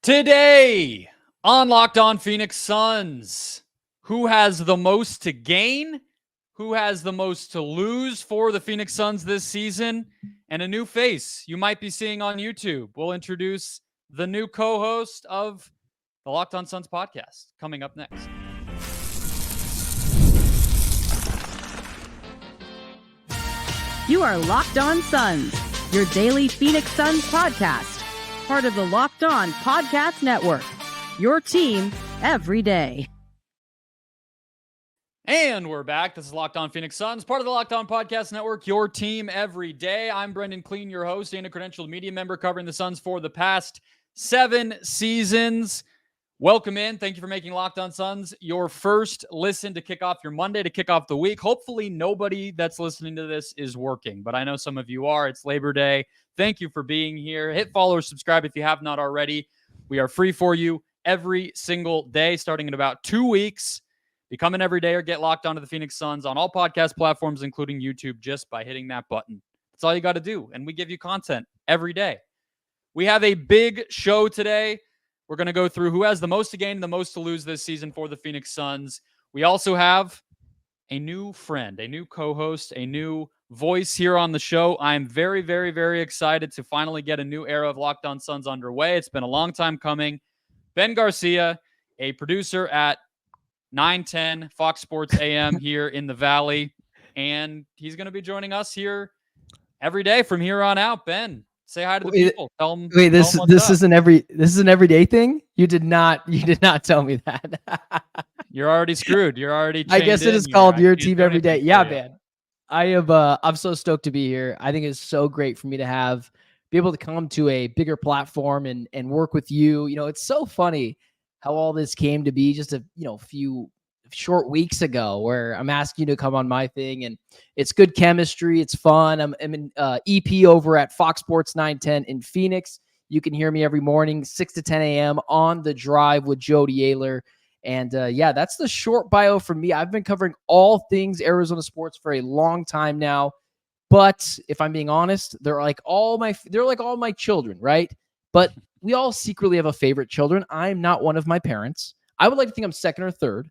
Today on Locked On Phoenix Suns, who has the most to gain? Who has the most to lose for the Phoenix Suns this season? And a new face you might be seeing on YouTube. We'll introduce the new co-host of the Locked On Suns podcast coming up next. You are Locked On Suns, your daily Phoenix Suns podcast. Part of the Locked On Podcast Network, your team every day. And we're back. This is Locked On Phoenix Suns, part of the Locked On Podcast Network, your team every day. I'm Brendon Kleen, your host and a credentialed media member covering the Suns for the past 7 seasons. Welcome in. Thank you for making Locked On Suns your first listen to kick off your Monday, to kick off the week. Hopefully nobody that's listening to this is working, but I know some of you are. It's Labor Day. Thank you for being here. Hit follow or subscribe if you have not already. We are free for you every single day, starting in about 2 weeks. Become an everydayer. Get locked onto the Phoenix Suns on all podcast platforms, including YouTube, just by hitting that button. That's all you got to do, and we give you content every day. We have a big show today. We're going to go through who has the most to gain and the most to lose this season for the Phoenix Suns. We also have a new friend, a new co-host, a new voice here on the show. I'm very, very, very excited to finally get a new era of Locked On Suns underway. It's been a long time coming. Ben Garcia, a producer at 910 Fox Sports AM here in the Valley, and he's going to be joining us here every day from here on out. Ben, say hi to the people. Tell them. Wait, this is an everyday thing? You did not tell me that. You're already screwed. You're already I guess it is called your team every day. Yeah, man. I'm so stoked to be here. I think it's so great for me to be able to come to a bigger platform and work with you. You know, it's so funny how all this came to be just a few short weeks ago, where I'm asking you to come on my thing, and it's good chemistry. It's fun. I'm in EP over at Fox Sports 910 in Phoenix. You can hear me every morning, 6 to 10 a.m. on The Drive with Jody Ayler. And yeah, that's the short bio for me. I've been covering all things Arizona sports for a long time now. But if I'm being honest, they're like all my children, right? But we all secretly have a favorite children. I'm not one of my parents. I would like to think I'm second or third.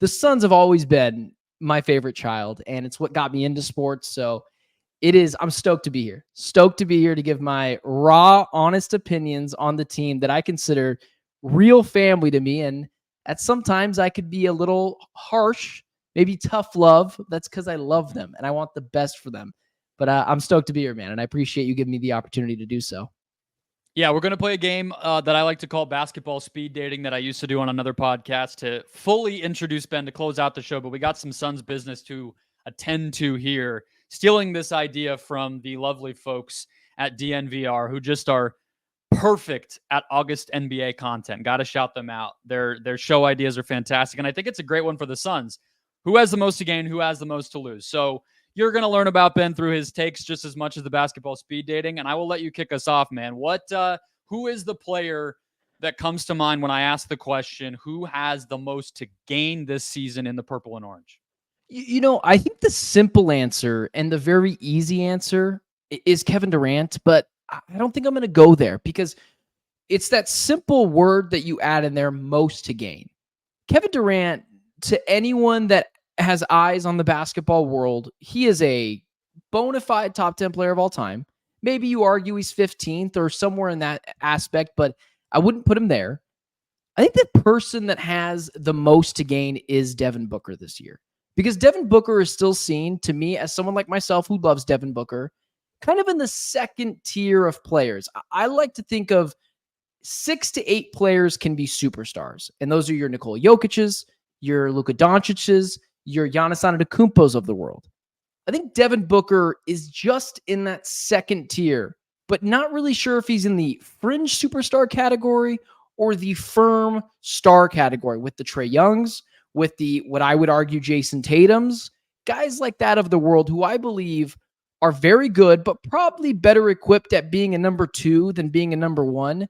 The Suns have always been my favorite child, and it's what got me into sports. So I'm stoked to be here. Stoked to be here to give my raw, honest opinions on the team that I consider real family to me. And at sometimes I could be a little harsh, maybe tough love. That's because I love them and I want the best for them. But I'm stoked to be here, man. And I appreciate you giving me the opportunity to do so. Yeah, we're going to play a game that I like to call basketball speed dating that I used to do on another podcast to fully introduce Ben to close out the show. But we got some Suns business to attend to here, stealing this idea from the lovely folks at DNVR, who just are perfect at August NBA content. Got to shout them out. Their show ideas are fantastic. And I think it's a great one for the Suns. Who has the most to gain? Who has the most to lose? So you're going to learn about Ben through his takes just as much as the basketball speed dating. And I will let you kick us off, man. Who is the player that comes to mind when I ask the question, who has the most to gain this season in the purple and orange? You know, I think the simple answer and the very easy answer is Kevin Durant, but I don't think I'm going to go there because it's that simple word that you add in there, most to gain. Kevin Durant, to anyone that has eyes on the basketball world, he is a bona fide top 10 player of all time. Maybe you argue he's 15th or somewhere in that aspect, but I wouldn't put him there. I think the person that has the most to gain is Devin Booker this year, because Devin Booker is still seen to me as someone like myself who loves Devin Booker, kind of in the second tier of players. I like to think of 6 to 8 players can be superstars. And those are your Nikola Jokic's, your Luka Doncic's, your Giannis Antetokounmpos of the world. I think Devin Booker is just in that second tier, but not really sure if he's in the fringe superstar category or the firm star category with the Trae Youngs, with the, what I would argue, Jason Tatum's, guys like that of the world who I believe are very good, but probably better equipped at being a number 2 than being a number 1.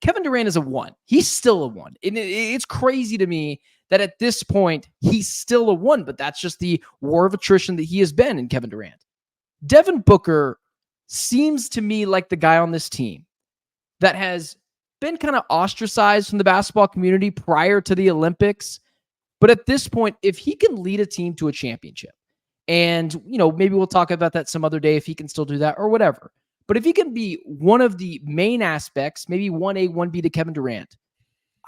Kevin Durant is a 1. He's still a 1. It's crazy to me that at this point, he's still a 1, but that's just the war of attrition that he has been in Kevin Durant. Devin Booker seems to me like the guy on this team that has been kind of ostracized from the basketball community prior to the Olympics. But at this point, if he can lead a team to a championship, and, maybe we'll talk about that some other day if he can still do that or whatever. But if he can be one of the main aspects, maybe 1A, 1B to Kevin Durant,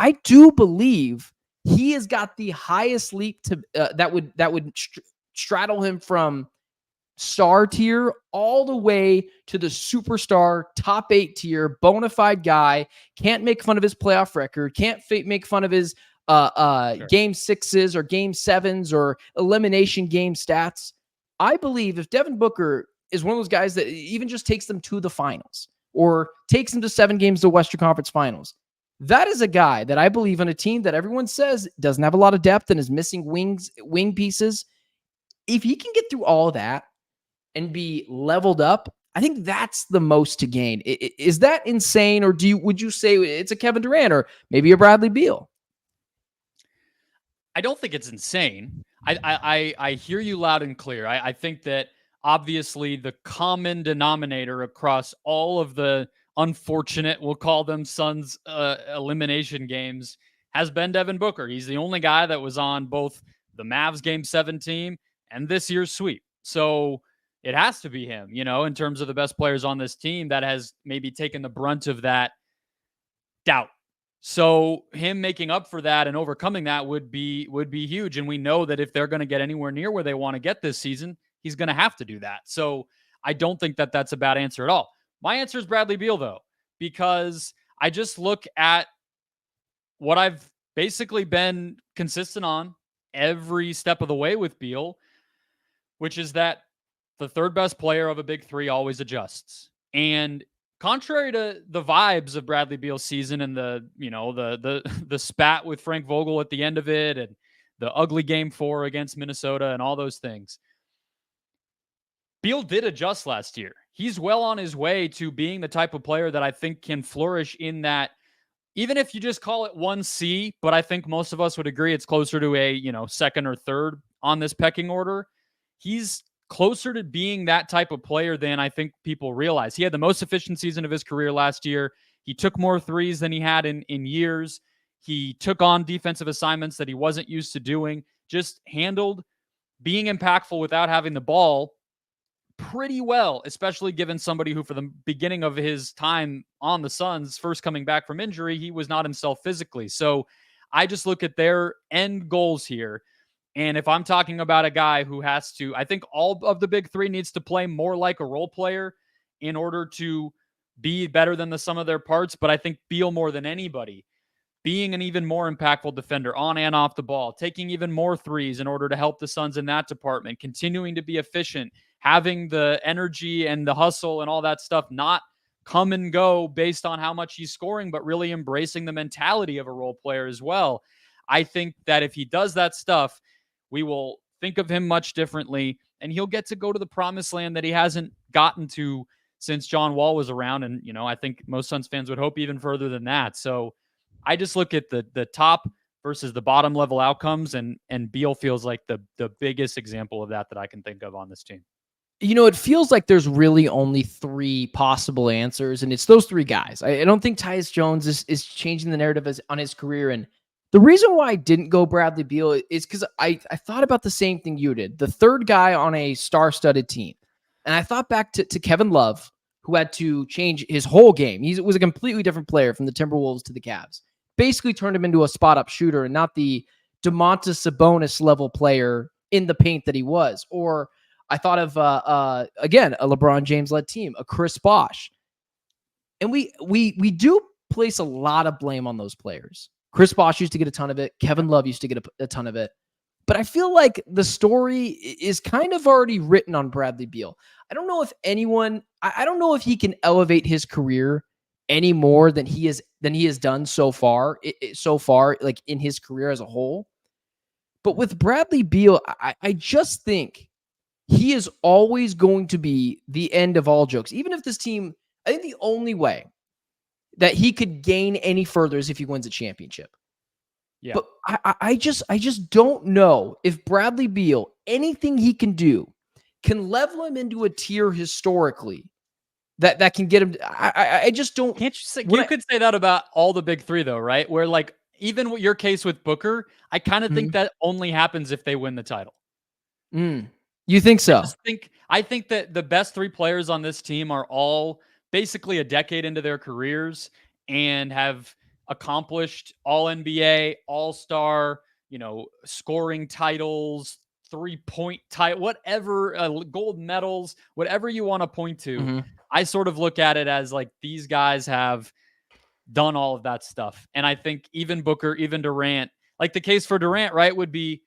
I do believe he has got the highest leap to that would straddle him from star tier all the way to the superstar top 8 tier, bona fide guy. Can't make fun of his playoff record. Can't make fun of his game 6s or game 7s or elimination game stats. I believe if Devin Booker is one of those guys that even just takes them to the finals or takes them to 7 games to the Western Conference Finals, that is a guy that I believe on a team that everyone says doesn't have a lot of depth and is missing wing pieces. If he can get through all that and be leveled up, I think that's the most to gain. Is that insane, or would you say it's a Kevin Durant or maybe a Bradley Beal? I don't think it's insane. I hear you loud and clear. I think that obviously the common denominator across all of the unfortunate, we'll call them Suns elimination games, has been Devin Booker. He's the only guy that was on both the Mavs Game 7 team and this year's sweep. So it has to be him, in terms of the best players on this team that has maybe taken the brunt of that doubt. So him making up for that and overcoming that would be huge. And we know that if they're going to get anywhere near where they want to get this season, he's going to have to do that. So I don't think that that's a bad answer at all. My answer is Bradley Beal, though, because I just look at what I've basically been consistent on every step of the way with Beal, which is that the third best player of a big three always adjusts. And contrary to the vibes of Bradley Beal's season and the spat with Frank Vogel at the end of it and the ugly game 4 against Minnesota and all those things, Beal did adjust last year. He's well on his way to being the type of player that I think can flourish in that, even if you just call it 1C, but I think most of us would agree it's closer to a, second or third on this pecking order. He's closer to being that type of player than I think people realize. He had the most efficient season of his career last year. He took more threes than he had in years. He took on defensive assignments that he wasn't used to doing, just handled being impactful without having the ball pretty well, especially given somebody who, for the beginning of his time on the Suns, first coming back from injury, he was not himself physically. So I just look at their end goals here. And if I'm talking about a guy who has to, I think all of the big three needs to play more like a role player in order to be better than the sum of their parts. But I think Beal, more than anybody, being an even more impactful defender on and off the ball, taking even more threes in order to help the Suns in that department, continuing to be efficient, having the energy and the hustle and all that stuff, not come and go based on how much he's scoring, but really embracing the mentality of a role player as well. I think that if he does that stuff, we will think of him much differently, and he'll get to go to the promised land that he hasn't gotten to since John Wall was around. And, I think most Suns fans would hope even further than that. So I just look at the top versus the bottom level outcomes, and Beal feels like the biggest example of that I can think of on this team. It feels like there's really only 3 possible answers, and it's those 3 guys. I don't think Tyus Jones is changing the narrative on his career. And the reason why I didn't go Bradley Beal is because I thought about the same thing you did. The third guy on a star-studded team. And I thought back to Kevin Love, who had to change his whole game. He was a completely different player from the Timberwolves to the Cavs. Basically turned him into a spot-up shooter and not the Domantas Sabonis level player in the paint that he was. Or I thought of, again, a LeBron James-led team, a Chris Bosh. And we do place a lot of blame on those players. Chris Bosh used to get a ton of it. Kevin Love used to get a ton of it. But I feel like the story is kind of already written on Bradley Beal. I don't know if he can elevate his career any more than he has done so far, like in his career as a whole. But with Bradley Beal, I just think he is always going to be the end of all jokes. Even if this team, I think the only way that he could gain any further is if he wins a championship. Yeah. But I just don't know if Bradley Beal, anything he can do, can level him into a tier historically that can get him. I just don't. Can't you say you could say that about all the big three though, right? Where like even with your case with Booker, I kind of think that only happens if they win the title. You think so? I think that the best three players on this team are all basically a decade into their careers and have accomplished all NBA, all-star, scoring titles, 3-point title, whatever, gold medals, whatever you want to point to. I sort of look at it as like these guys have done all of that stuff. And I think even Booker, even Durant, like the case for Durant, right, would be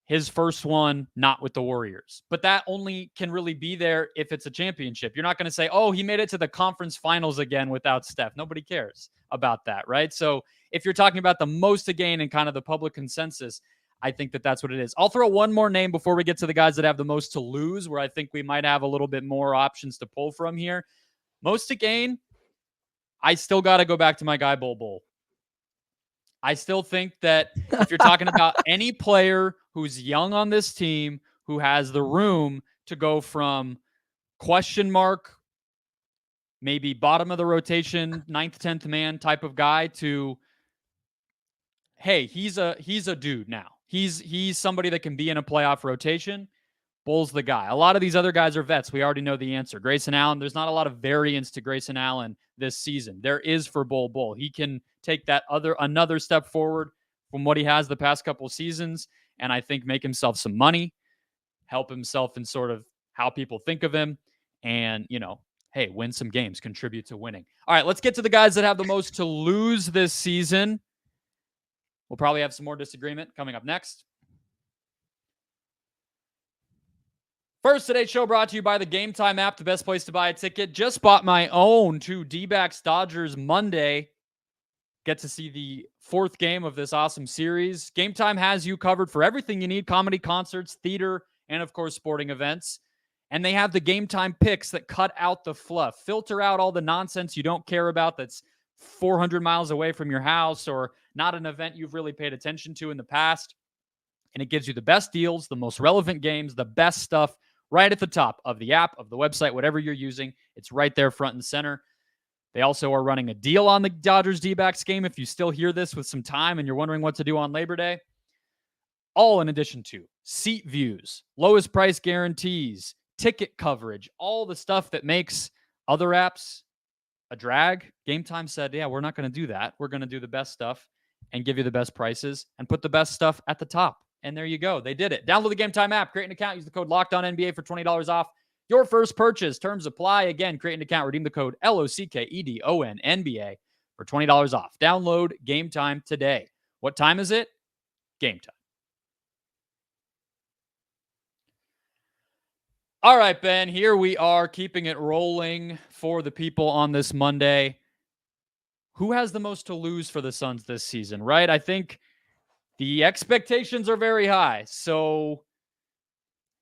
his first one, not with the Warriors. But that only can really be there if it's a championship. You're not going to say, oh, he made it to the conference finals again without Steph. Nobody cares about that, right? So if you're talking about the most to gain and kind of the public consensus, I think that that's what it is. I'll throw one more name before we get to the guys that have the most to lose, where I think we might have a little bit more options to pull from here. Most to gain, I still got to go back to my guy, Bol Bol. I still think that if you're talking about any player who's young on this team, who has the room to go from question mark, maybe bottom of the rotation, 9th, 10th man type of guy to, hey, he's a dude now. He's somebody that can be in a playoff rotation. Bol's the guy. A lot of these other guys are vets. We already know the answer. Grayson Allen, there's not a lot of variance to Grayson Allen this season. There is for Bol Bol. He can take that another step forward from what he has the past couple of seasons, and I think make himself some money, help himself in sort of how people think of him, and, hey, win some games, contribute to winning. All right, let's get to the guys that have the most to lose this season. We'll probably have some more disagreement coming up next. First, today's show brought to you by the Gametime app, the best place to buy a ticket. Just bought my own to D-backs Dodgers Monday. Get to see the 4th game of this awesome series. Gametime has you covered for everything you need: comedy, concerts, theater, and of course, sporting events. And they have the Gametime picks that cut out the fluff, filter out all the nonsense you don't care about that's 400 miles away from your house or not an event you've really paid attention to in the past. And it gives you the best deals, the most relevant games, the best stuff right at the top of the app, of the website, whatever you're using. It's right there front and center. They also are running a deal on the Dodgers D-backs game. If you still hear this with some time and you're wondering what to do on Labor Day, all in addition to seat views, lowest price guarantees, ticket coverage, all the stuff that makes other apps a drag. Gametime said, yeah, we're not going to do that. We're going to do the best stuff and give you the best prices and put the best stuff at the top. And there you go. They did it. Download the Gametime app, create an account, use the code LOCKEDONNBA for $20 off your first purchase. Terms apply. Again, create an account, redeem the code LOCKEDONNBA for $20 off. Download Gametime today. What time is it? Gametime. All right, Ben, here we are keeping it rolling for the people on this Monday. Who has the most to lose for the Suns this season, right? I think the expectations are very high, so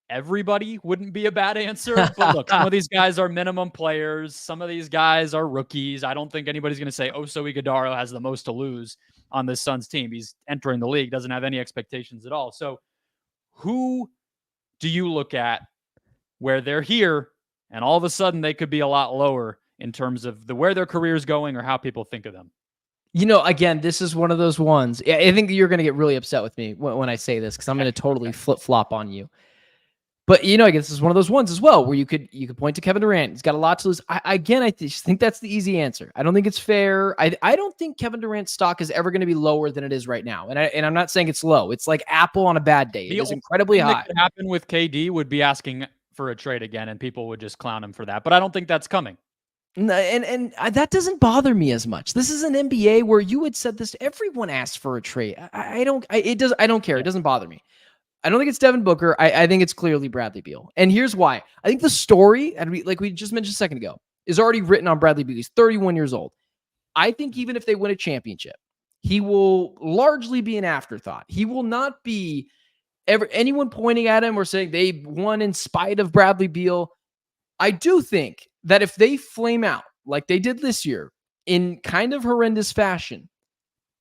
everybody wouldn't be a bad answer. But look, some of these guys are minimum players. Some of these guys are rookies. I don't think anybody's going to say Oso Ighodaro has the most to lose on this Suns team. He's entering the league, doesn't have any expectations at all. So who do you look at where they're here and all of a sudden they could be a lot lower in terms of where their career is going or how people think of them? Again, this is one of those ones. I think you're going to get really upset with me when I say this because I'm going to totally flip-flop on you. But, I guess this is one of those ones as well where you could point to Kevin Durant. He's got a lot to lose. I just think that's the easy answer. I don't think it's fair. I don't think Kevin Durant's stock is ever going to be lower than it is right now. And I'm not saying it's low. It's like Apple on a bad day. It is incredibly high. What could happen with KD would be asking for a trade again, and people would just clown him for that. But I don't think that's coming. And that doesn't bother me as much. This is an NBA where you had said this. Everyone asks for a trade. I don't care. It doesn't bother me. I don't think it's Devin Booker. I think it's clearly Bradley Beal. And here's why. I think the story, and like we just mentioned a second ago, is already written on Bradley Beal. He's 31 years old. I think even if they win a championship, he will largely be an afterthought. He will not be anyone pointing at him or saying they won in spite of Bradley Beal. I do think that if they flame out like they did this year in kind of horrendous fashion,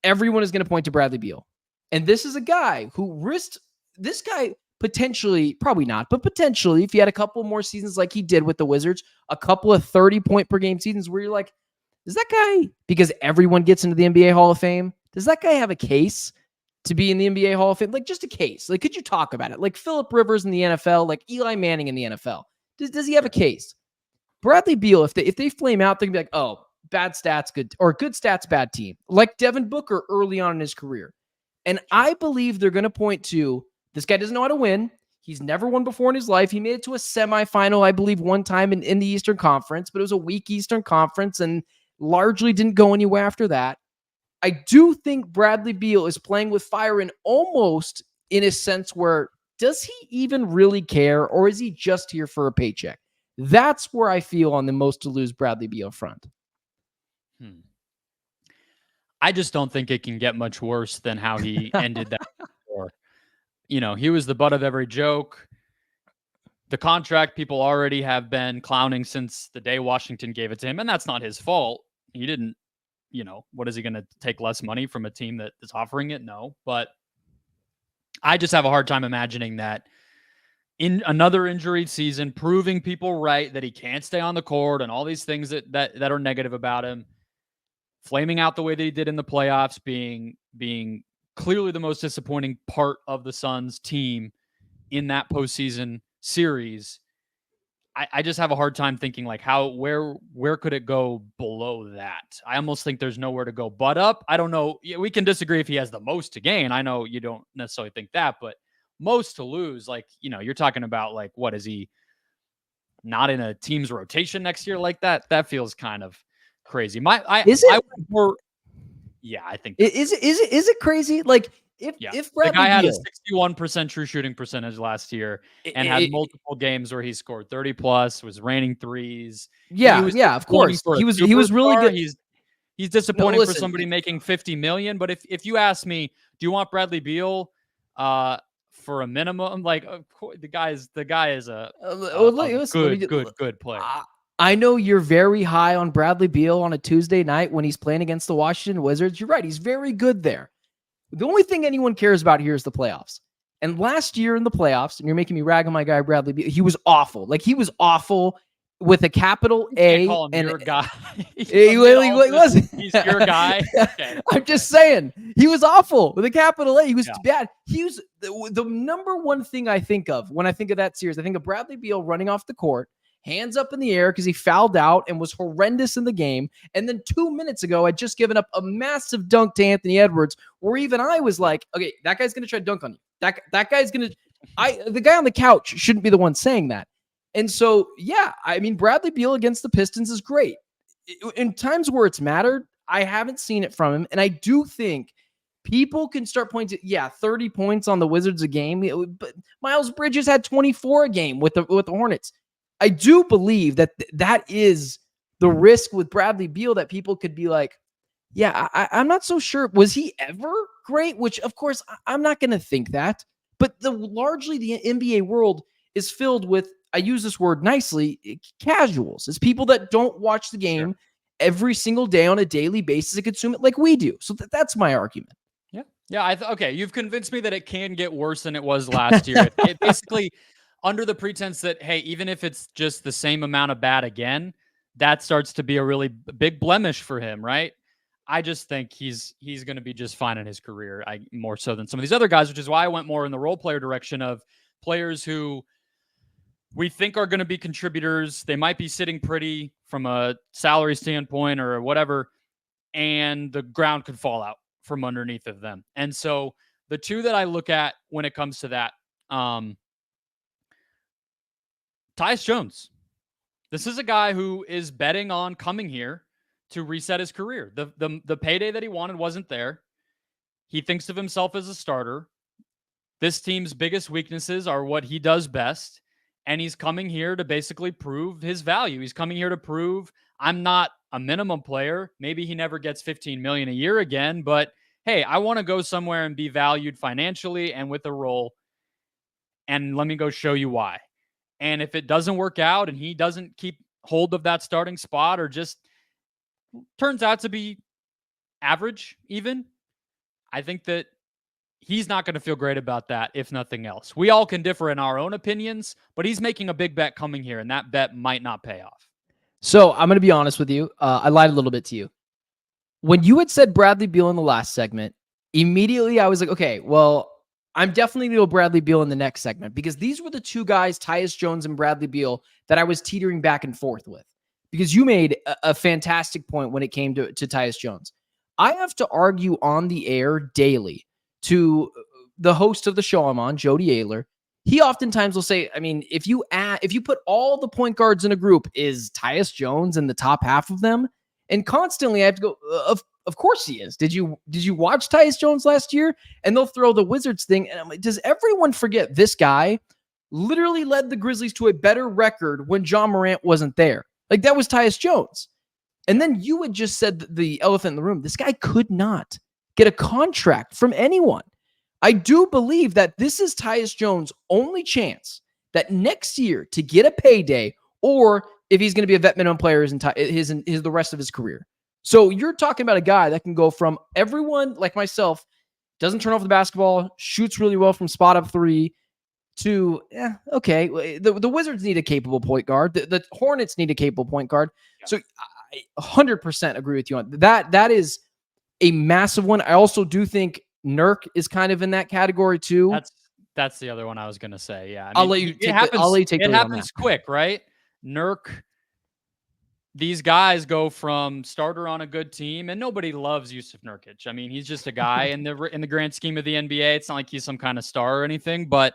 everyone is going to point to Bradley Beal. And this is a guy who risked, this guy potentially, probably not, but potentially, if he had a couple more seasons like he did with the Wizards, a couple of 30-point per game seasons where you're like, does that guy, because everyone gets into the NBA Hall of Fame, does that guy have a case to be in the NBA Hall of Fame? Like, just a case. Like, could you talk about it? Like Phillip Rivers in the NFL, like Eli Manning in the NFL. Does he have a case? Bradley Beal, if they flame out, they're going to be like, oh, bad stats, good, or good stats, bad team. Like Devin Booker early on in his career. And I believe they're going to point to, this guy doesn't know how to win. He's never won before in his life. He made it to a semifinal, I believe, one time in the Eastern Conference, but it was a weak Eastern Conference and largely didn't go anywhere after that. I do think Bradley Beal is playing with fire and almost in a sense where, does he even really care, or is he just here for a paycheck? That's where I feel on the most to lose Bradley Beal front. I just don't think it can get much worse than how he ended that before. He was the butt of every joke. The contract people already have been clowning since the day Washington gave it to him, and that's not his fault. He didn't, what is he going to take less money from a team that is offering it? No, but I just have a hard time imagining that in another injury season, proving people right that he can't stay on the court and all these things that are negative about him, flaming out the way that he did in the playoffs, being clearly the most disappointing part of the Suns team in that postseason series. I just have a hard time thinking like where could it go below that? I almost think there's nowhere to go but up. I don't know. We can disagree if he has the most to gain. I know you don't necessarily think that, but most to lose, like, you're talking about like, what is he not in a team's rotation next year like that? That feels kind of crazy. I think is it crazy? Like if Bradley the guy had Beal, a 61% true shooting percentage last year and had multiple games where he scored 30 plus, was raining threes. Of course. He was really good. He's disappointing for somebody making $50 million. But if you ask me, do you want Bradley Beal for a minimum? Like, of course, the guy is a good player. I know you're very high on Bradley Beal on a Tuesday night when he's playing against the Washington Wizards. You're right. He's very good there. The only thing anyone cares about here is the playoffs. And last year in the playoffs, and you're making me rag on my guy Bradley Beal, he was awful. Like, he was awful with a capital A. Call him and your guy. He wasn't. He's your guy. Okay. I'm just saying, he was awful with a capital A. He was bad. He was the number one thing I think of when I think of that series. I think of Bradley Beal running off the court, hands up in the air because he fouled out and was horrendous in the game. And then 2 minutes ago, I'd just given up a massive dunk to Anthony Edwards, where even I was like, okay, that guy's going to try to dunk on you. That guy's going to, the guy on the couch shouldn't be the one saying that. And so, yeah, I mean, Bradley Beal against the Pistons is great. In times where it's mattered, I haven't seen it from him. And I do think people can start pointing to, 30 points on the Wizards a game. But Miles Bridges had 24 a game with the Hornets. I do believe that that is the risk with Bradley Beal, that people could be like, I'm not so sure. Was he ever great? Which, of course, I'm not going to think that. But largely the NBA world is filled with, I use this word nicely, casuals. It's people that don't watch the game every single day on a daily basis and consume it like we do. So that's my argument. Yeah. Okay. You've convinced me that it can get worse than it was last year. It basically, under the pretense that, hey, even if it's just the same amount of bad again, that starts to be a really big blemish for him, right? I just think he's going to be just fine in his career, more so than some of these other guys, which is why I went more in the role player direction of players who we think are going to be contributors. They might be sitting pretty from a salary standpoint or whatever, and the ground could fall out from underneath of them. And so the two that I look at when it comes to that, Tyus Jones. This is a guy who is betting on coming here to reset his career. The payday that he wanted wasn't there. He thinks of himself as a starter. This team's biggest weaknesses are what he does best, and he's coming here to basically prove his value. He's coming here to prove, I'm not a minimum player. Maybe he never gets $15 million a year again, but hey, I want to go somewhere and be valued financially and with a role, and let me go show you why. And if it doesn't work out and he doesn't keep hold of that starting spot, or just turns out to be average even, I think that he's not going to feel great about that, if nothing else. We all can differ in our own opinions, but he's making a big bet coming here, and that bet might not pay off. So I'm going to be honest with you. I lied a little bit to you. When you had said Bradley Beal in the last segment, immediately I was like, okay, well, I'm definitely going to go Bradley Beal in the next segment, because these were the two guys, Tyus Jones and Bradley Beal, that I was teetering back and forth with. Because you made a fantastic point when it came to Tyus Jones. I have to argue on the air daily to the host of the show I'm on, Jody Ayler. He oftentimes will say, I mean, if you put all the point guards in a group, is Tyus Jones in the top half of them? And constantly I have to go, of course he is. Did you watch Tyus Jones last year? And they'll throw the Wizards thing. And I'm like, does everyone forget this guy literally led the Grizzlies to a better record when John Morant wasn't there? Like, that was Tyus Jones. And then you had just said the elephant in the room. This guy could not get a contract from anyone. I do believe that this is Tyus Jones' only chance that next year to get a payday, or if he's going to be a vet minimum player the rest of his career. So you're talking about a guy that can go from everyone like myself, doesn't turn off the basketball, shoots really well from spot up three, to, okay, the Wizards need a capable point guard. The Hornets need a capable point guard. Yeah. So I 100% agree with you on that. That is a massive one. I also do think Nurk is kind of in that category too. That's the other one I was going to say. Yeah. I mean, I'll let you take it happens quick, right? Nurk, these guys go from starter on a good team, and nobody loves Jusuf Nurkic. I mean, he's just a guy in the grand scheme of the NBA. It's not like he's some kind of star or anything, but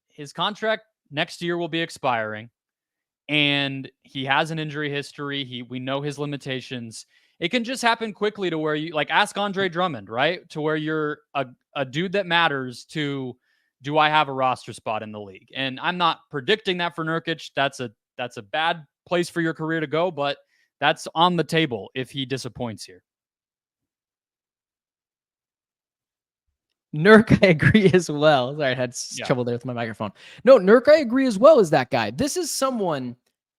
his contract next year will be expiring, and he has an injury history. We know his limitations. It can just happen quickly to where you, like, ask Andre Drummond, right? To where you're a dude that matters to, do I have a roster spot in the league? And I'm not predicting that for Nurkic. That's a bad place for your career to go, but that's on the table if he disappoints here. Nurk, I agree as well. Sorry, I had trouble there with my microphone. No, Nurk, I agree as well as that guy. This is someone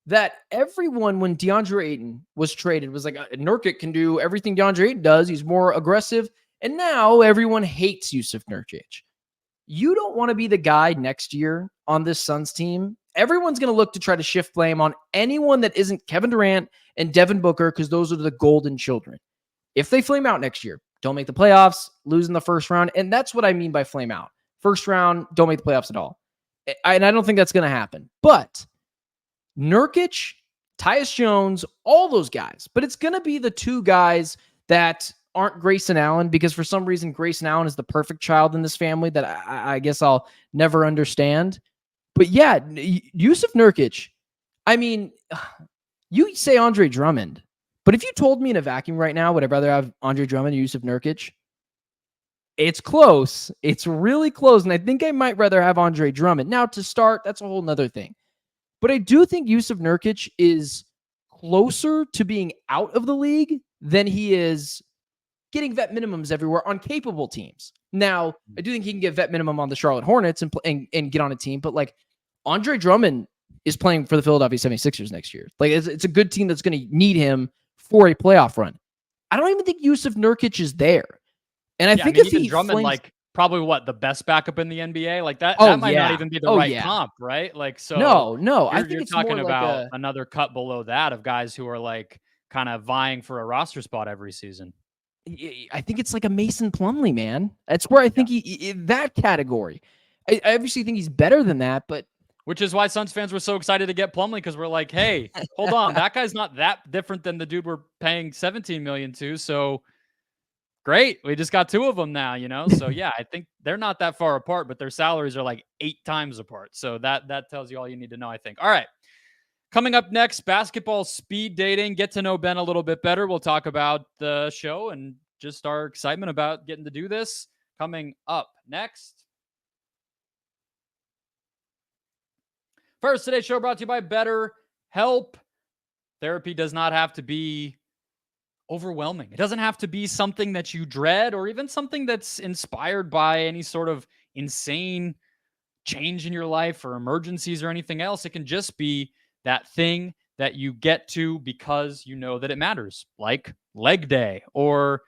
that everyone, when DeAndre Ayton was traded, was like, Nurkic can do everything DeAndre Ayton does. He's more aggressive. And now everyone hates Jusuf Nurkic. You don't want to be the guy next year on this Suns team. Everyone's going to look to try to shift blame on anyone that isn't Kevin Durant and Devin Booker, because those are the golden children. If they flame out next year, don't make the playoffs, lose in the first round. And that's what I mean by flame out. First round, don't make the playoffs at all. And I don't think that's going to happen. But Nurkic, Tyus Jones, all those guys. But it's going to be the two guys that aren't Grayson Allen, because for some reason Grayson Allen is the perfect child in this family that I guess I'll never understand. But yeah, Jusuf Nurkic, I mean, you say Andre Drummond, but if you told me in a vacuum right now, would I rather have Andre Drummond or Jusuf Nurkic? It's close. It's really close. And I think I might rather have Andre Drummond. Now, to start, that's a whole nother thing. But I do think Jusuf Nurkic is closer to being out of the league than he is getting vet minimums everywhere on capable teams. Now, I do think he can get vet minimum on the Charlotte Hornets and get on a team. But like, Andre Drummond is playing for the Philadelphia 76ers next year. Like, it's a good team that's going to need him for a playoff run. I don't even think Jusuf Nurkic is there. And I think if he Drummond, like, probably the best backup in the NBA, like that might not even be the right comp, right? Like, so no, I think you're it's talking more about like another cut below that of guys who are like kind of vying for a roster spot every season. I think it's like a Mason Plumlee, man. That's where I think he in that category. I obviously think he's better than that, but which is why Suns fans were so excited to get Plumlee, because we're like, hey, hold on, that guy's not that different than the dude we're paying $17 million to. So great, we just got two of them now, you know. So yeah, I think they're not that far apart, but their salaries are like 8 times apart. So that tells you all you need to know, I think. All right. Coming up next, basketball speed dating. Get to know Ben a little bit better. We'll talk about the show and just our excitement about getting to do this. Coming up next. First, today's show brought to you by BetterHelp. Therapy does not have to be overwhelming. It doesn't have to be something that you dread or even something that's inspired by any sort of insane change in your life or emergencies or anything else. It can just be that thing that you get to because you know that it matters, like leg day, or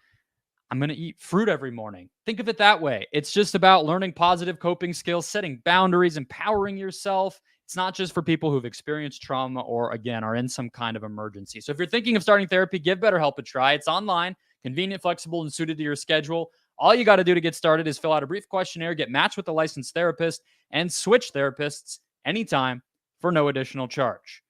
I'm going to eat fruit every morning. Think of it that way. It's just about learning positive coping skills, setting boundaries, empowering yourself. It's not just for people who've experienced trauma or, again, are in some kind of emergency. So if you're thinking of starting therapy, give BetterHelp a try. It's online, convenient, flexible, and suited to your schedule. All you got to do to get started is fill out a brief questionnaire, get matched with a licensed therapist, and switch therapists anytime for no additional charge.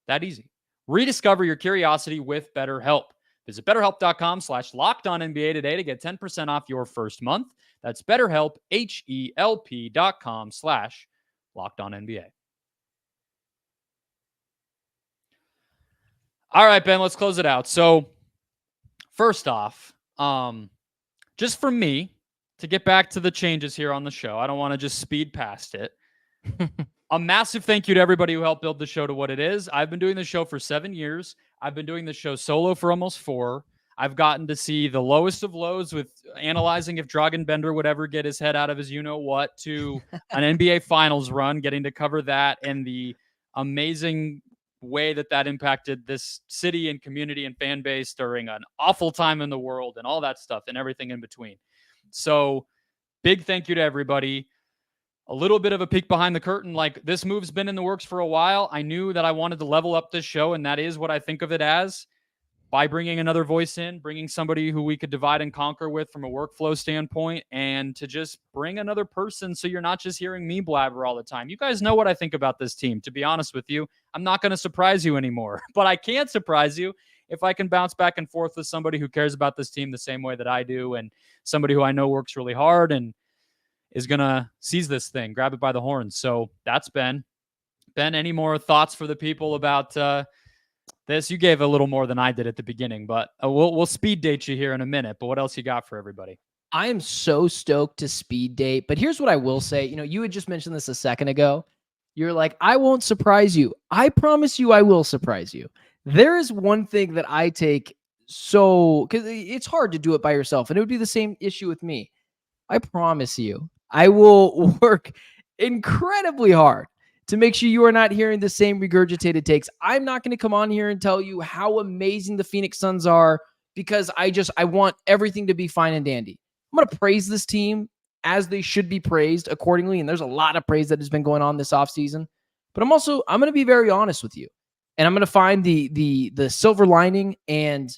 That easy. Rediscover your curiosity with BetterHelp. Visit BetterHelp.com/LockedOnNBA today to get 10% off your first month. That's BetterHelp, HELP.com/LockedOnNBA. All right, Ben, let's close it out. So first off, just for me to get back to the changes here on the show, I don't want to just speed past it. A massive thank you to everybody who helped build the show to what it is. I've been doing the show for 7 years. I've been doing the show solo for almost 4. I've gotten to see the lowest of lows with analyzing if Dragan Bender would ever get his head out of his you-know-what to an NBA Finals run, getting to cover that and the amazing way that impacted this city and community and fan base during an awful time in the world and all that stuff and everything in between. So big thank you to everybody. A little bit of a peek behind the curtain. Like, this move's been in the works for a while. I knew that I wanted to level up this show, and that is what I think of it as, by bringing another voice in, bringing somebody who we could divide and conquer with from a workflow standpoint, and to just bring another person so you're not just hearing me blabber all the time. You guys know what I think about this team. To be honest with you, I'm not going to surprise you anymore, but I can surprise you if I can bounce back and forth with somebody who cares about this team the same way that I do, and somebody who I know works really hard and is going to seize this thing, grab it by the horns. So that's Ben. Ben, any more thoughts for the people about this? You gave a little more than I did at the beginning, but we'll speed date you here in a minute. But what else you got for everybody? I am so stoked to speed date, but here's what I will say. You know, you had just mentioned this a second ago. You're like, I won't surprise you. I promise you I will surprise you. There is one thing that I take because it's hard to do it by yourself, and it would be the same issue with me. I promise you, I will work incredibly hard to make sure you are not hearing the same regurgitated takes. I'm not going to come on here and tell you how amazing the Phoenix Suns are because I want everything to be fine and dandy. I'm going to praise this team as they should be praised accordingly, and there's a lot of praise that has been going on this offseason. But I'm going to be very honest with you, and I'm going to find the silver lining, and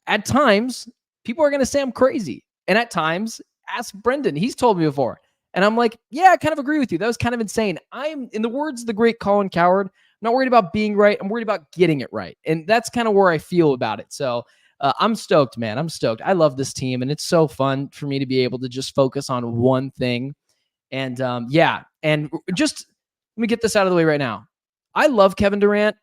at times, people are going to say I'm crazy. And at times, ask Brendon. He's told me before. And I'm like, yeah, I kind of agree with you. That was kind of insane. I'm, in the words of the great Colin Cowherd, I'm not worried about being right. I'm worried about getting it right. And that's kind of where I feel about it. So I'm stoked, man. I'm stoked. I love this team. And it's so fun for me to be able to just focus on one thing. And yeah. And just let me get this out of the way right now. I love Kevin Durant.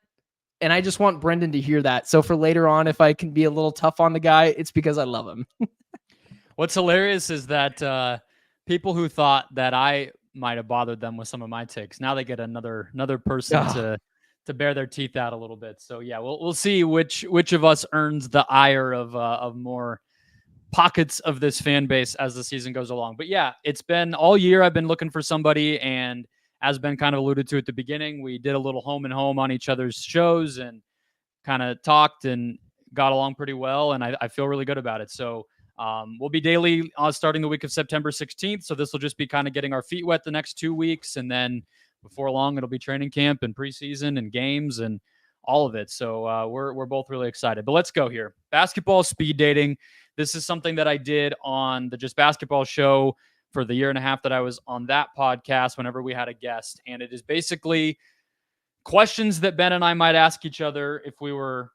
And I just want Brendon to hear that. So for later on, if I can be a little tough on the guy, it's because I love him. What's hilarious is that people who thought that I might have bothered them with some of my takes, now they get another person to bear their teeth out a little bit. So yeah, we'll see which of us earns the ire of more pockets of this fan base as the season goes along. But yeah, it's been all year I've been looking for somebody, and as Ben kind of alluded to at the beginning, we did a little home and home on each other's shows and kind of talked and got along pretty well, and I feel really good about it. So we'll be daily starting the week of September 16th. So this will just be kind of getting our feet wet the next 2 weeks. And then before long, it'll be training camp and preseason and games and all of it. So we're both really excited. But let's go here. Basketball speed dating. This is something that I did on the Just Basketball show for the year and a half that I was on that podcast whenever we had a guest. And it is basically questions that Ben and I might ask each other if we were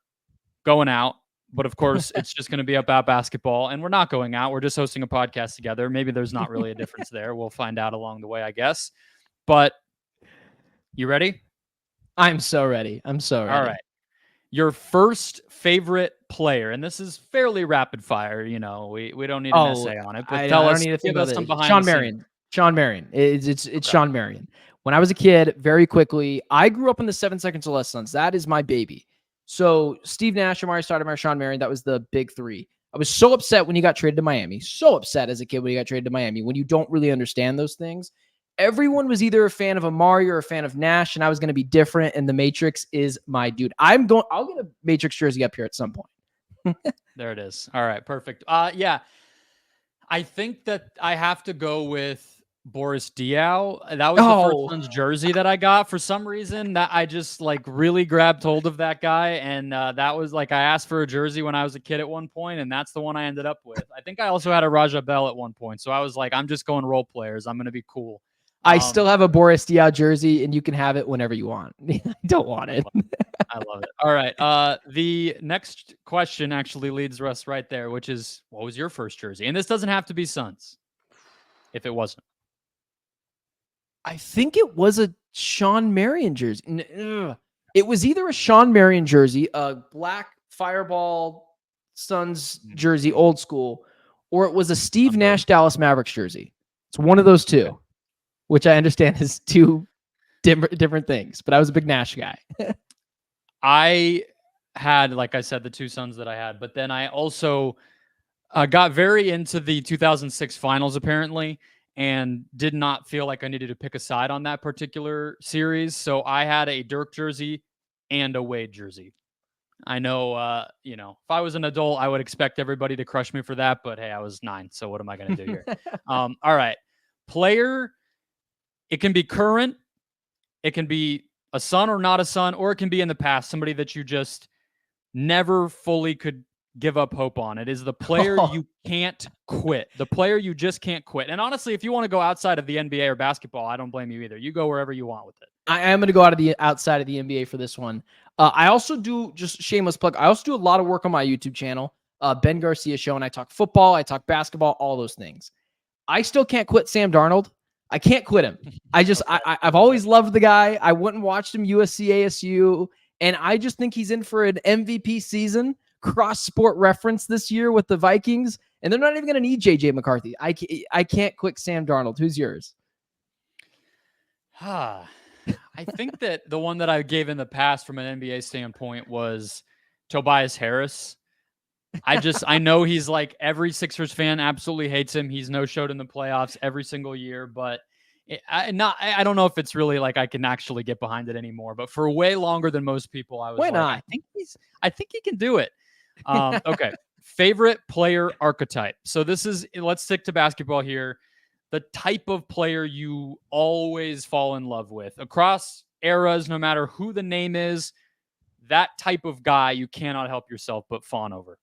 going out. But of course, it's just going to be about basketball, and we're not going out. We're just hosting a podcast together. Maybe there's not really a difference there. We'll find out along the way, I guess. But you ready? I'm so ready. I'm so ready. All right. Your first favorite player, and this is fairly rapid fire. You know, we don't need an essay on it. But tell us, give us some behind Sean the Marion. scenes. Sean Marion. It's okay. Sean Marion. When I was a kid, very quickly, I grew up in the 7 Seconds or Less Suns. That is my baby. So Steve Nash, Amari Stoudemire, Sean Marion, that was the big three. I was so upset when he got traded to Miami. So upset as a kid when he got traded to Miami. When you don't really understand those things. Everyone was either a fan of Amari or a fan of Nash, and I was going to be different, and the Matrix is my dude. I'll get a Matrix jersey up here at some point. There it is. All right, perfect. Yeah, I think that I have to go with Boris Diaw. That was the first Oh, Suns jersey that I got. For some reason, that I just like really grabbed hold of that guy, and that was like I asked for a jersey when I was a kid at one point, and that's the one I ended up with. I think I also had a Raja Bell at one point, so I was like, I'm just going role players. I'm gonna be cool. I still have a Boris Diaw jersey, and you can have it whenever you want. I don't want it. I love it. All right. The next question actually leads us right there, which is, what was your first jersey? And this doesn't have to be Suns, if it wasn't. I think it was a Sean Marion jersey. It was either a Sean Marion jersey, a black Fireball Suns jersey, old school, or it was a Steve Nash Dallas Mavericks jersey. It's one of those two, which I understand is two different things, but I was a big Nash guy. I had, like I said, the two Suns that I had, but then I also got very into the 2006 finals, apparently, and did not feel like I needed to pick a side on that particular series. So I had a Dirk jersey and a Wade jersey. I know, if I was an adult, I would expect everybody to crush me for that, but hey, I was 9. So what am I going to do here? All right. Player, it can be current, it can be a Sun or not a Sun, or it can be in the past, somebody that you just never fully could give up hope on. It is the player you can't quit. The player you just can't quit. And honestly, if you want to go outside of the NBA or basketball, I don't blame you either. You go wherever you want with it. I am going to go outside of the NBA for this one. I also do, just shameless plug, I also do a lot of work on my YouTube channel, Ben Garcia Show, and I talk football, I talk basketball, all those things. I still can't quit Sam Darnold. I can't quit him. I've always loved the guy. I went and watched him USC, ASU, and I just think he's in for an MVP season, cross-sport reference this year with the Vikings, and they're not even going to need JJ McCarthy. I can't quit Sam Darnold. Who's yours? I think that the one that I gave in the past from an NBA standpoint was Tobias Harris. I know he's like every Sixers fan absolutely hates him. He's no-showed in the playoffs every single year, but I don't know if it's really like I can actually get behind it anymore. But for way longer than most people, I was I think he can do it. Okay. Favorite player archetype. So let's stick to basketball here. The type of player you always fall in love with across eras, no matter who the name is, that type of guy you cannot help yourself but fawn over.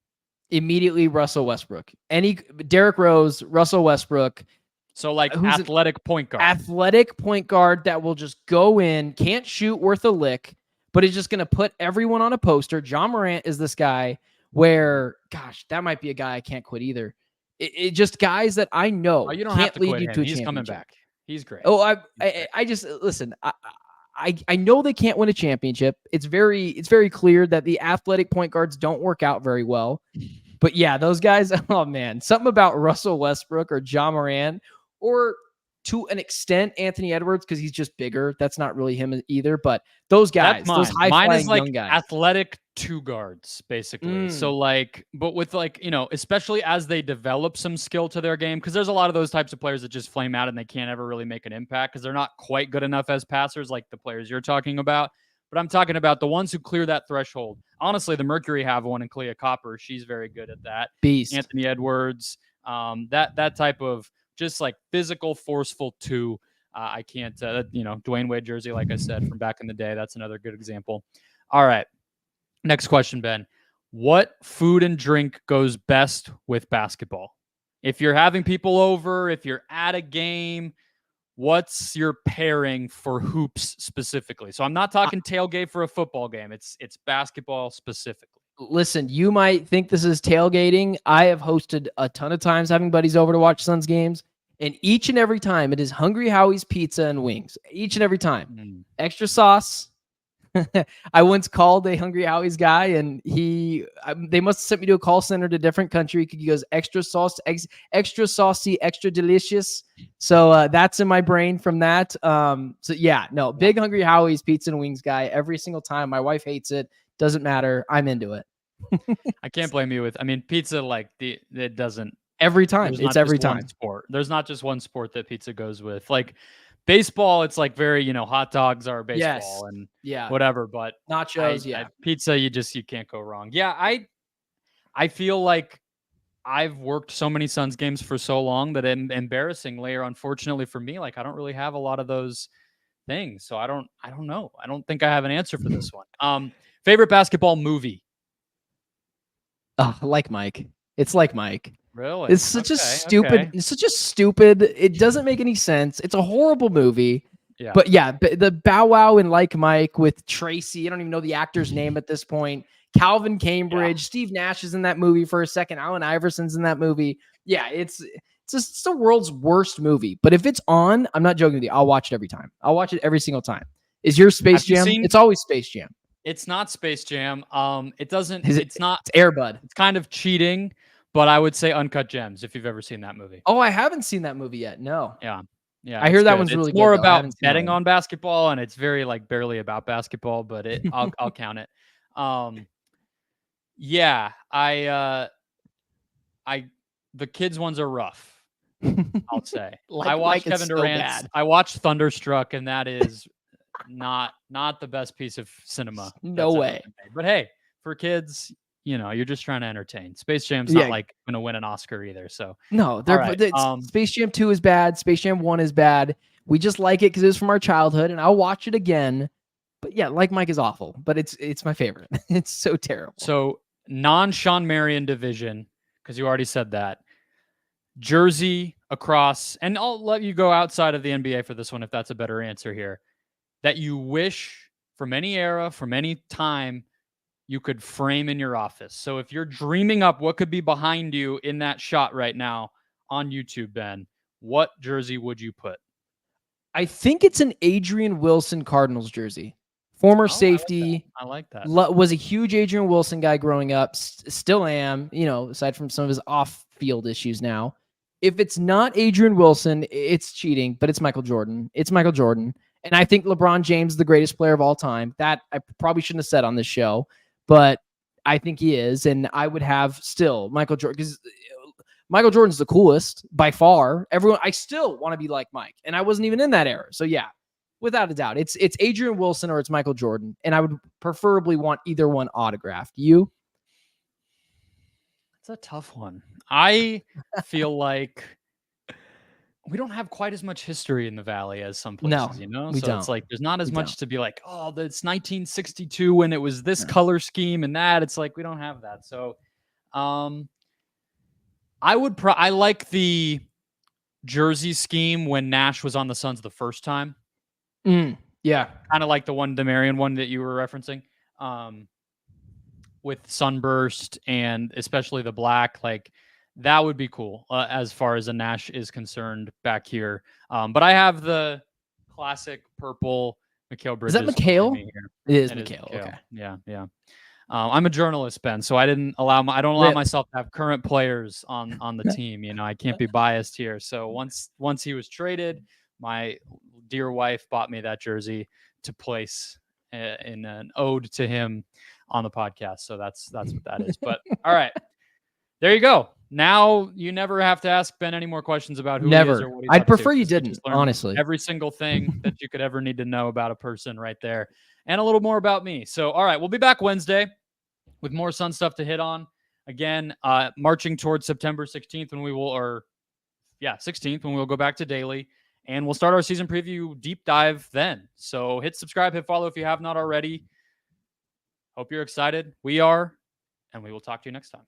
Immediately Russell Westbrook. Derrick Rose, Russell Westbrook. So like athletic point guard. Athletic point guard that will just go in, can't shoot worth a lick, but is just going to put everyone on a poster. John Morant is this guy where, gosh, that might be a guy I can't quit either. It just guys that I know you don't can't have to lead quit you him. to a He's coming championship. back. He's great. Oh, I just listen. I know they can't win a championship. It's very clear that the athletic point guards don't work out very well. But yeah, those guys, oh man, something about Russell Westbrook or John Morant, or to an extent Anthony Edwards, because he's just bigger. That's not really him either. But those guys, those high-flying young guys. Athletic two guards, basically. So like, but with like, especially as they develop some skill to their game, because there's a lot of those types of players that just flame out and they can't ever really make an impact because they're not quite good enough as passers like the players you're talking about. But I'm talking about the ones who clear that threshold. Honestly, the Mercury have one in Clea Copper. She's very good at that. Beast. Anthony Edwards, that type of just like physical, forceful two. I can't, Dwayne Wade jersey, like I said, from back in the day. That's another good example. All right. Next question, Ben. What food and drink goes best with basketball? If you're having people over, if you're at a game, what's your pairing for hoops specifically? So I'm not talking tailgate for a football game. It's basketball specifically. Listen, you might think this is tailgating. I have hosted a ton of times having buddies over to watch Suns games, and each and every time it is Hungry Howie's pizza and wings. Each and every time. Extra sauce. I once called a Hungry Howie's guy, and they must have sent me to a call center to a different country. He goes, extra sauce, extra saucy, extra delicious. So that's in my brain from that. Big Hungry Howie's pizza and wings guy every single time. My wife hates it. Doesn't matter. I'm into it. I can't blame you pizza, like it doesn't. Every time. It's every time. Sport. There's not just one sport that pizza goes with. Like baseball, it's like very, hot dogs are baseball and whatever, but nachos, pizza, you can't go wrong. Yeah, I feel like I've worked so many Suns games for so long that embarrassingly, or unfortunately for me, like I don't really have a lot of those things. So I don't know. I don't think I have an answer for this one. Favorite basketball movie? Like Mike. It's like Mike. Really? It's such a stupid. It's such a stupid. It doesn't make any sense. It's a horrible movie. Yeah. But yeah, the Bow Wow and Like Mike with Tracy. I don't even know the actor's name at this point. Calvin Cambridge. Steve Nash is in that movie for a second. Allen Iverson's in that movie. Yeah, it's just the world's worst movie. But if it's on, I'm not joking with you. I'll watch it every time. I'll watch it every single time. Is your Space Jam? It's always Space Jam. It's not Space Jam. It doesn't. It's not. It's Air Bud. It's kind of cheating, but I would say Uncut Gems if you've ever seen that movie. Oh, I haven't seen that movie yet. No. Yeah. I hear that one's really good. It's more about betting on basketball, and it's very like barely about basketball, but I'll count it. Yeah, the kids ones are rough. I'll say. I watched Kevin Durant. I watched Thunderstruck, and that is not the best piece of cinema. No way. But hey, for kids, you're just trying to entertain. Space Jam's not like going to win an Oscar either. So no, Space Jam 2 is bad. Space Jam 1 is bad. We just like it because it was from our childhood, and I'll watch it again. But yeah, Like Mike is awful, but it's my favorite. It's so terrible. So non-Sean Marion division, because you already said that. Jersey across, and I'll let you go outside of the NBA for this one if that's a better answer here, that you wish from any era, from any time, you could frame in your office. So if you're dreaming up what could be behind you in that shot right now on YouTube, Ben, what jersey would you put? I think it's an Adrian Wilson Cardinals jersey. Former safety. I like that. Was a huge Adrian Wilson guy growing up. Still am, aside from some of his off-field issues now. If it's not Adrian Wilson, it's cheating, but it's Michael Jordan. It's Michael Jordan. And I think LeBron James is the greatest player of all time. That I probably shouldn't have said on this show, but I think he is. And I would have still Michael Jordan, because Michael Jordan's the coolest by far. I still want to be like Mike. And I wasn't even in that era. So yeah, without a doubt, it's Adrian Wilson or it's Michael Jordan. And I would preferably want either one autographed. You? It's a tough one. I feel like we don't have quite as much history in the Valley as some places, we don't. It's like there's not as much to be like, oh, it's 1962 when it was this color scheme and that. It's like we don't have that. So I like the jersey scheme when Nash was on the Suns the first time. Yeah. Kind of like the Marion one that you were referencing. With sunburst and especially the black, like that would be cool as far as a Nash is concerned back here. But I have the classic purple Mikal Bridges. Is that Mikal? It is Mikal. Okay. Yeah. I'm a journalist, Ben, so I don't allow myself to have current players on the team. I can't be biased here. So once he was traded, my dear wife bought me that jersey to place in an ode to him on the podcast. So that's what that is. But all right, there you go. Now you never have to ask Ben any more questions about who he is or what he's I'd up prefer to. you didn't, honestly. Every single thing that you could ever need to know about a person right there, and a little more about me. So all right, we'll be back Wednesday with more Sun stuff to hit on. Again, marching towards September 16th when 16th when we'll go back to daily. And we'll start our season preview deep dive then. So hit subscribe, hit follow if you have not already. Hope you're excited. We are. And we will talk to you next time.